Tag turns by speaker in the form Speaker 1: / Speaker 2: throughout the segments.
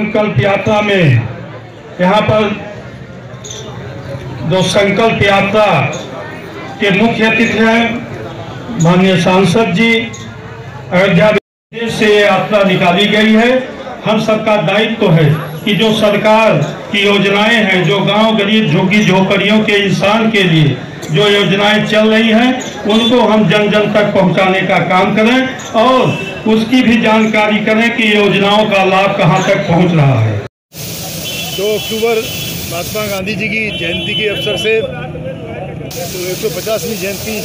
Speaker 1: संकल्प यात्रा में यहाँ पर जो संकल्प यात्रा के मुख्य अतिथि हैं माननीय सांसद जी, अयोध्या से यात्रा निकाली गई है। हम सबका दायित्व है कि जो सरकार की योजनाएं हैं, जो गांव गरीब झुग्गी झोपड़ियों के इंसान के लिए जो योजनाएं चल रही हैं, उनको हम जन जन तक पहुंचाने का काम करें और उसकी भी जानकारी करें कि योजनाओं का लाभ कहां तक पहुंच रहा है।
Speaker 2: 2 अक्टूबर महात्मा गांधी जी की जयंती के अवसर से तो 150वीं जयंती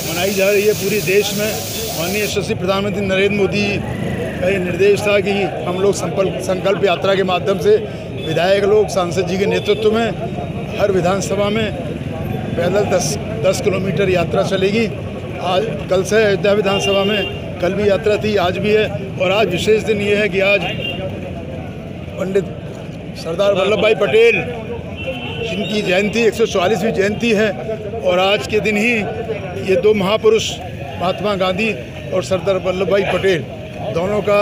Speaker 2: मनाई जा रही है पूरे देश में। माननीय यशस्वी प्रधानमंत्री नरेंद्र मोदी का ये निर्देश था कि हम लोग संकल्प यात्रा के माध्यम से विधायक लोग सांसद जी के नेतृत्व में हर विधानसभा में पैदल 10 किलोमीटर यात्रा चलेगी। आज कल से अयोध्या विधानसभा में कल भी यात्रा थी, आज भी है। और आज विशेष दिन ये है कि आज पंडित सरदार वल्लभ भाई पटेल जिनकी जयंती 144वीं जयंती है, और आज के दिन ही ये 2 महापुरुष महात्मा गांधी और सरदार वल्लभ भाई पटेल दोनों का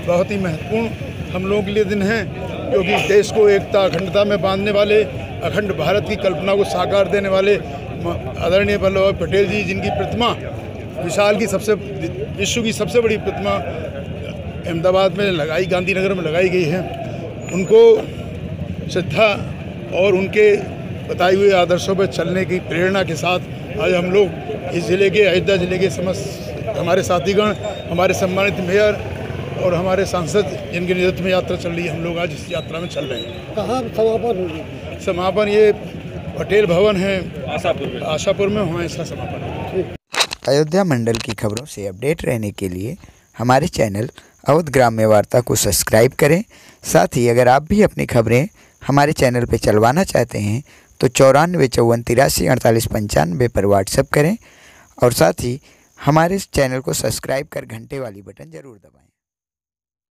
Speaker 2: बहुत ही महत्वपूर्ण हम लोगों के लिए दिन है, क्योंकि देश को एकता अखंडता में बांधने वाले, अखंड भारत की कल्पना को साकार देने वाले आदरणीय वल्लभ भाई पटेल जी, जिनकी प्रतिमा विश्व की सबसे बड़ी प्रतिमा अहमदाबाद में लगाई, गांधीनगर में लगाई गई है, उनको श्रद्धा और उनके बताए हुए आदर्शों पर चलने की प्रेरणा के साथ आज हम लोग इस ज़िले के अयोध्या ज़िले के समस्त हमारे साथीगण, हमारे सम्मानित मेयर और हमारे सांसद जिनके नेतृत्व में यात्रा चल रही है, हम लोग आज इस यात्रा में चल रहे हैं।
Speaker 3: कहाँ समापन होगी?
Speaker 2: समापन ये पटेल भवन है आशापुर में, वहाँ इसका समापन है।
Speaker 4: अयोध्या मंडल की खबरों से अपडेट रहने के लिए हमारे चैनल अवध ग्राम्य वार्ता को सब्सक्राइब करें। साथ ही अगर आप भी अपनी खबरें हमारे चैनल पर चलवाना चाहते हैं तो 94 54 83 48 95 पर व्हाट्सएप करें और साथ ही हमारे चैनल को सब्सक्राइब कर घंटे वाली बटन ज़रूर दबाएं।